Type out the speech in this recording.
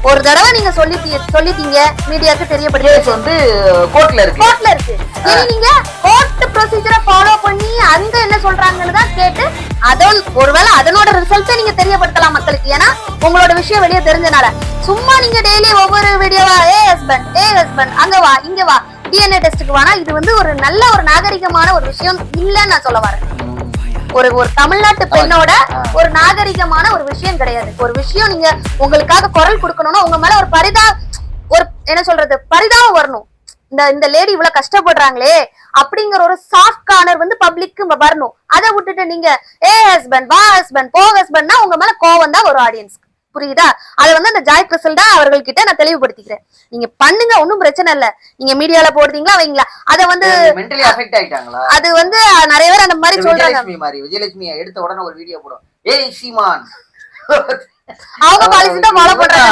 ஒரு தடவை நீங்க சொல்லிட்டீங்க மீடியாக்கு தெரியப்படுத்தி வந்து கோர்ட்ல இருக்கு இனி நீங்க கோர்ட் ப்ரொசீஜரை ஃபாலோ பண்ணி அங்க என்ன சொல்றாங்கன்னு தான் கேட்டு ஒருவேளை அதனோட ரிசல்ட்டை நீங்க தெரியப்படுத்தலாம் மக்களுக்கு. ஏன்னா உங்களோட விஷயம் வெளியே தெரிஞ்சனால சும்மா நீங்க டெய்லி ஒவ்வொரு வீடியோவா ஏ ஹஸ்பண்ட் அங்க வா இங்க வா டிஎன்ஏ டெஸ்டுக்கு வானா இது வந்து ஒரு நல்ல ஒரு நாகரிகமான ஒரு விஷயம் இல்லன்னு நான் சொல்ல வரேன். ஒரு தமிழ்நாட்டு பெண்ணோட ஒரு நாகரிகமான ஒரு விஷயம் கிடையாது. ஒரு விஷயம் நீங்க உங்களுக்காக குரல் கொடுக்கணும்னா உங்க மேல ஒரு என்ன சொல்றது பரிதாபம் வரணும். இந்த லேடி இவ்வளவு கஷ்டப்படுறாங்களே அப்படிங்கிற ஒரு சாஃப்ட் கார்னர் வந்து பப்ளிக்கு வரணும். அதை விட்டுட்டு நீங்க ஏ ஹஸ்பண்ட் வா ஹஸ்பண்ட் போ ஹஸ்பண்ட்னா உங்க மேல கோவம் தான் ஒரு ஆடியன்ஸ். புரியுதா? அதை வந்து அந்த ஜாய் கிறிஸ்டல் தான் அவர்கள்கிட்ட நான் தெளிவுபடுத்திக்கிறேன். நீங்க பண்ணுங்க, ஒன்னும் பிரச்சனை இல்ல. நீங்க மீடியால போடுறீங்களா வைங்களா, அத வந்து மென்டலி அஃபெக்ட் ஆயிட்டாங்களா? அது வந்து நிறைய பேர் அந்த மாதிரி சொல்றாங்க. விஜயலட்சுமி எடுத்த உடனே ஒரு வீடியோ போடும், ஏய் சீமான் அவங்க பாலிசி தான் ஃபாலோ பண்றாங்க.